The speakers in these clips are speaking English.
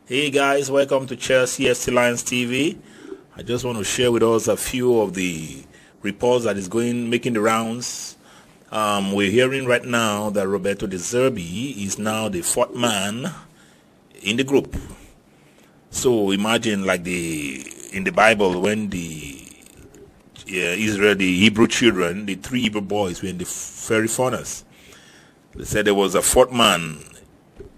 Hey guys, welcome to Chelsea FC Lions TV. I just want to share with us a few of the reports that is making the rounds. We're hearing right now that Roberto De Zerbi is now the fourth man in the group. So imagine like in the Bible when the Israel, the Hebrew children, the three Hebrew boys were in the fiery furnace. They said there was a fourth man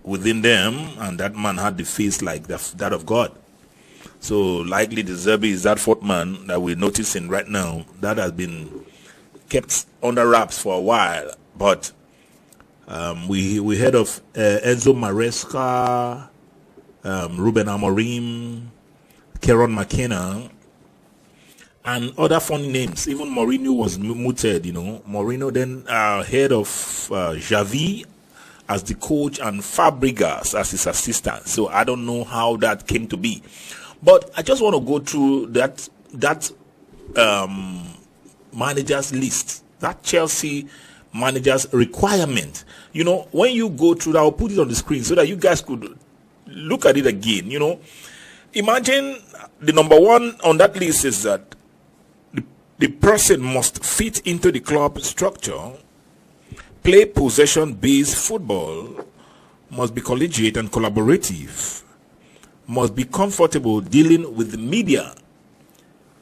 within them, and that man had the face like that of God. So likely the Zerbi is that fourth man that we're noticing right now that has been kept under wraps for a while. But we heard of Enzo Maresca, Ruben Amorim, Kieran McKenna, and other funny names. Even Mourinho was mooted, Mourinho then heard of Xavi as the coach and Fabregas as his assistant. So I don't know how that came to be, but I just want to go through that managers list, that Chelsea managers requirement. When you go through that, I'll put it on the screen so that you guys could look at it again. Imagine the number one on that list is that the person must fit into the club structure, play possession-based football, must be collegiate and collaborative, must be comfortable dealing with the media.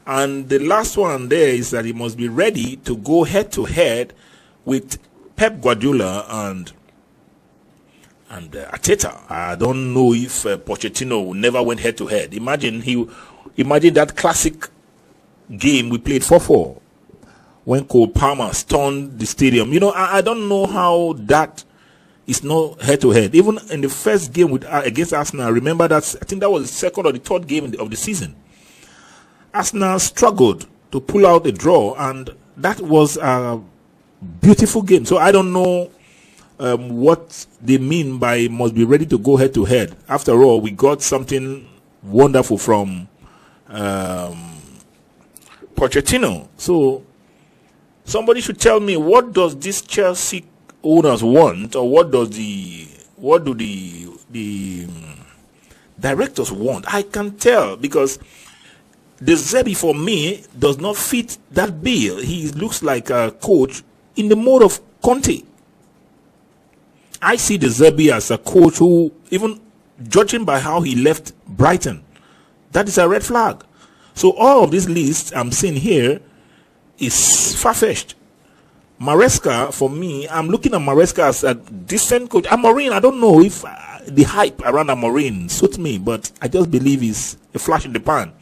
And the last one there is that he must be ready to go head-to-head with Pep Guardiola and Arteta. I don't know if Pochettino never went head-to-head. Imagine that classic game we played 4-4. When Cole Palmer stunned the stadium. I don't know how that is not head-to-head. Even in the first game against Arsenal, I remember that I think that was the second or the third game of the season. Arsenal struggled to pull out a draw, and that was a beautiful game. So I don't know what they mean by must be ready to go head-to-head. After all, we got something wonderful from Pochettino. So somebody should tell me, what does this Chelsea owners want, or what do the directors want? I can tell, because the Zerbi for me does not fit that bill. He looks like a coach in the mode of Conte. I see the Zerbi as a coach who, even judging by how he left Brighton, that is a red flag. So all of these lists I'm seeing here is far-fetched. Maresca, for me, I'm looking at Maresca as a decent coach. Amorim, I don't know if the hype around Amorim suits me, but I just believe he's a flash in the pan.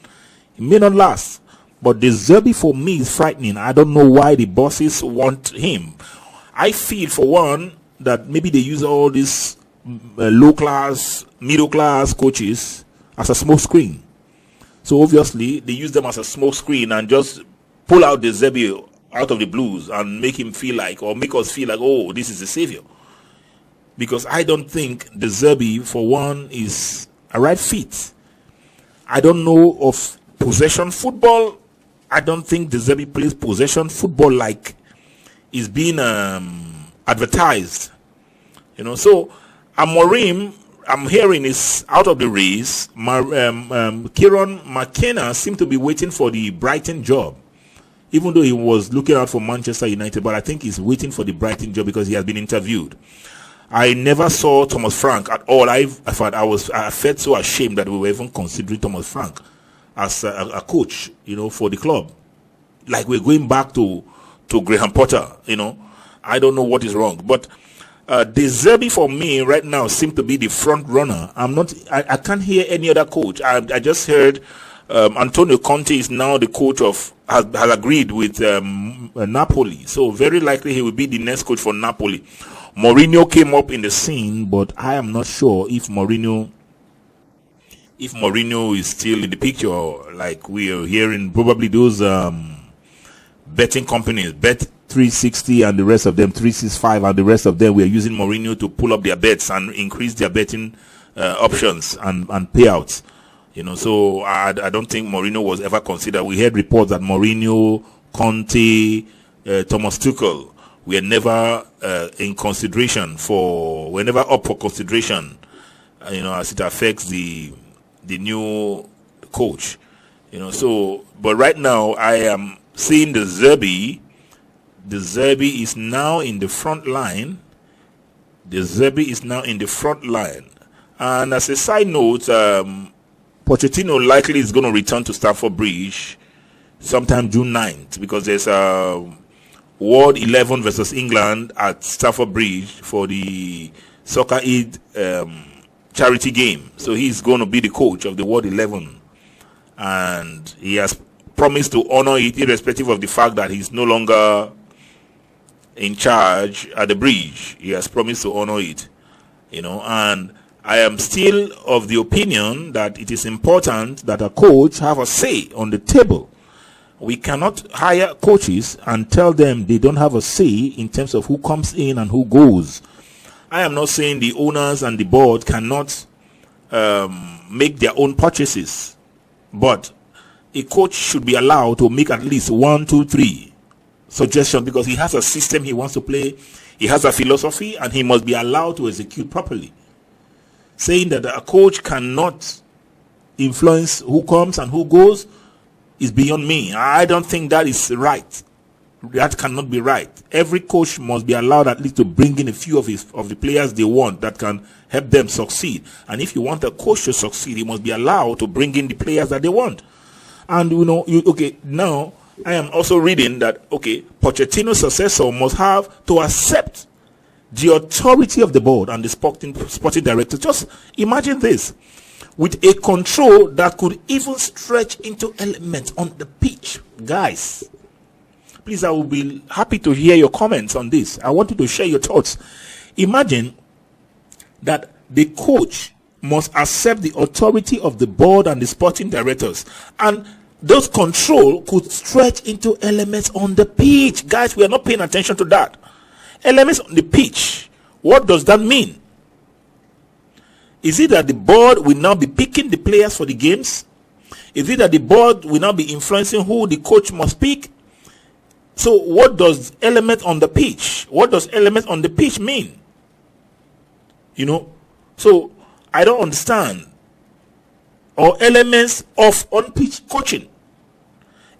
It may not last, but the Zerbi for me is frightening. I don't know why the bosses want him. I feel, for one, that maybe they use all these low-class, middle-class coaches as a smoke screen. So obviously, they use them as a smoke screen and just pull out the Zerbi out of the blues and make him feel like, or make us feel like, oh, this is the savior. Because I don't think the Zerbi, for one, is a right fit. I don't know of possession football. I don't think the Zerbi plays possession football like is being advertised. So Amorim, I'm hearing, is out of the race. Kieran McKenna seemed to be waiting for the Brighton job, even though he was looking out for Manchester United. But I think he's waiting for the Brighton job because he has been interviewed. I never saw Thomas Frank at all. I felt so ashamed that we were even considering Thomas Frank as a coach, for the club. Like we're going back to Graham Potter. I don't know what is wrong, but De Zerbi for me right now seems to be the front runner. I can't hear any other coach. I just heard Antonio Conte is now the coach has agreed with Napoli. So very likely he will be the next coach for Napoli. Mourinho came up in the scene, but I am not sure if Mourinho is still in the picture. Like we are hearing, probably those betting companies, Bet360 and the rest of them, 365 and the rest of them, we are using Mourinho to pull up their bets and increase their betting options and payouts. So I don't think Mourinho was ever considered. We heard reports that Mourinho, Conte, Thomas Tuchel were never in consideration were never up for consideration as it affects the new coach. So, but right now I am seeing the Zerbi. The Zerbi is now in the front line. And as a side note, Pochettino likely is going to return to Stamford Bridge sometime June 9th, because there's a World 11 versus England at Stamford Bridge for the Soccer Aid charity game. So he's going to be the coach of the World 11. And he has promised to honor it, irrespective of the fact that he's no longer in charge at the bridge. He has promised to honor it. And I am still of the opinion that it is important that a coach have a say on the table. We cannot hire coaches and tell them they don't have a say in terms of who comes in and who goes. I am not saying the owners and the board cannot make their own purchases, but a coach should be allowed to make at least 1, 2, 3 suggestions, because he has a system he wants to play, he has a philosophy, and he must be allowed to execute properly. Saying that a coach cannot influence who comes and who goes is beyond me. I don't think that is right. That cannot be right. Every coach must be allowed at least to bring in a few of the players they want that can help them succeed. And if you want a coach to succeed, he must be allowed to bring in the players that they want. And now I am also reading that Pochettino's successor must have to accept the authority of the board and the sporting director. Just imagine this, with a control that could even stretch into elements on the pitch. Guys, please, I will be happy to hear your comments on this. I want you to share your thoughts. Imagine that the coach must accept the authority of the board and the sporting directors, and those control could stretch into elements on the pitch. Guys, we are not paying attention to that. Elements on the pitch. What does that mean? Is it that the board will now be picking the players for the games? Is it that the board will now be influencing who the coach must pick? So what does element on the pitch? What does element on the pitch mean? So I don't understand. Or elements of on-pitch coaching.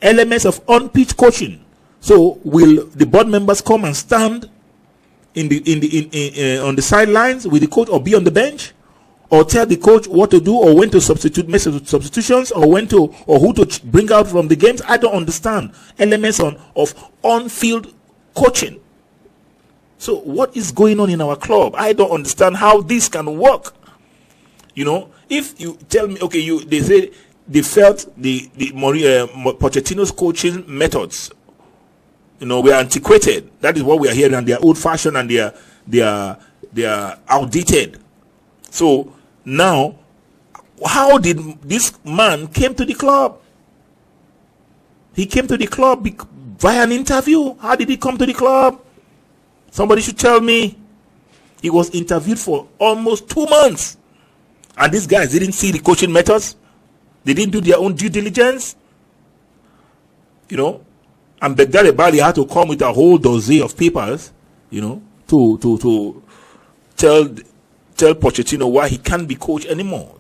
Elements of on-pitch coaching. So will the board members come and stand on the sidelines with the coach, or be on the bench, or tell the coach what to do, or when to make substitutions, or who to bring out from the games? I don't understand elements of on-field coaching. So what is going on in our club? I don't understand how this can work. If you tell me, they say they felt the Pochettino's coaching methods, we are antiquated. That is what we are hearing, and they are old-fashioned, and they are outdated. So now, how did this man came to the club? He came to the club via an interview. How did he come to the club? Somebody should tell me. He was interviewed for almost 2 months, and these guys didn't see the coaching methods. They didn't do their own due diligence. And Begdad Bali had to come with a whole dossier of papers, to tell Pochettino why he can't be coach anymore,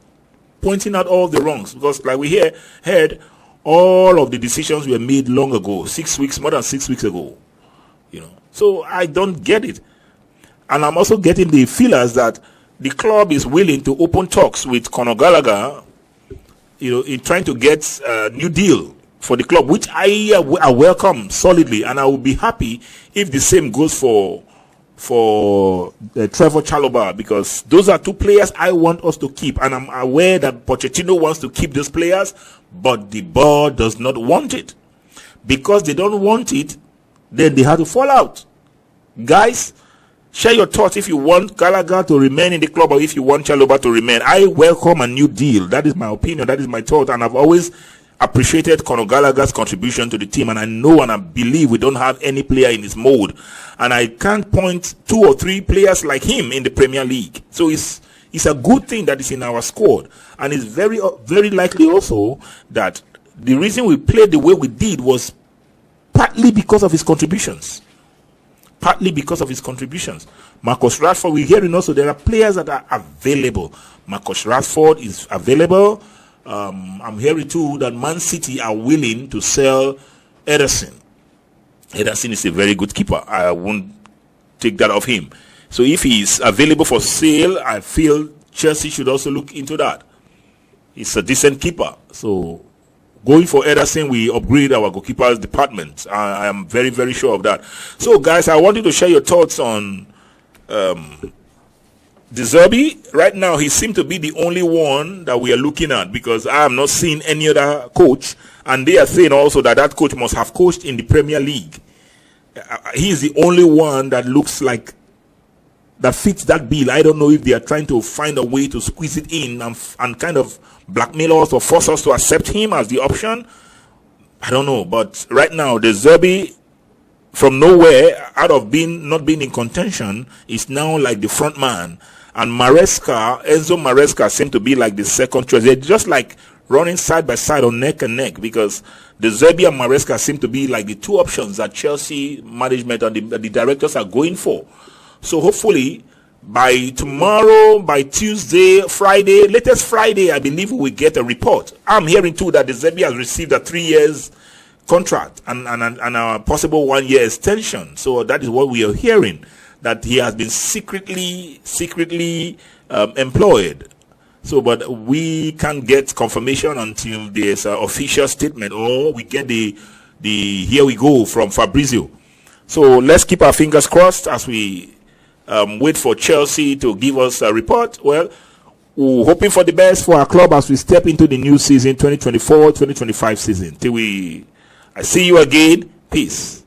pointing out all the wrongs, because like we heard, all of the decisions were made long ago, more than 6 weeks ago. So I don't get it. And I'm also getting the feelers that the club is willing to open talks with Conor Gallagher, in trying to get a new deal for the club, which I welcome solidly, and I will be happy if the same goes for Trevor Chalobah, because those are 2 players I want us to keep, and I'm aware that Pochettino wants to keep those players, but the board does not want it. Because they don't want it, then they have to fall out. Guys, share your thoughts if you want Gallagher to remain in the club, or if you want Chalobah to remain. I welcome a new deal. That is my opinion. That is my thought, and I've always appreciated Conor Gallagher's contribution to the team, and I know and I believe we don't have any player in his mold, and I can't point 2 or 3 players like him in the Premier League. So it's a good thing that is in our squad, and it's very very likely also that the reason we played the way we did was partly because of his contributions. partly because of his contributions. Marcus Rashford, we're hearing also there are players that are available. Marcus Rashford is available. I'm hearing too that Man City are willing to sell Ederson. Ederson is a very good keeper. I won't take that off him. So if he is available for sale, I feel Chelsea should also look into that. He's a decent keeper. So going for Ederson, we upgrade our goalkeepers department. I am very, very sure of that. So guys, I want you to share your thoughts on Zerbi. Right now, he seems to be the only one that we are looking at, because I am not seeing any other coach, and they are saying also that that coach must have coached in the Premier League. He is the only one that looks like that fits that bill. I don't know if they are trying to find a way to squeeze it in and kind of blackmail us or force us to accept him as the option. I don't know, but right now the Zerbi, from nowhere, out of not being in contention, is now like the front man. And Enzo Maresca seemed to be like the second choice. They're just like running side by side or neck and neck, because the Zerbi and Maresca seem to be like the two options that Chelsea management and the directors are going for. So hopefully by tomorrow, by Tuesday, Friday, latest Friday, I believe we will get a report. I'm hearing too that the Zerbi has received a 3 years contract and a possible 1 year extension. So that is what we are hearing, that he has been secretly employed. So, but we can't get confirmation until there's an official statement, or we get the here we go from Fabrizio. So let's keep our fingers crossed as we wait for Chelsea to give us a report. Well, we're hoping for the best for our club as we step into the new season, 2024-2025 season. Till I see you again. Peace.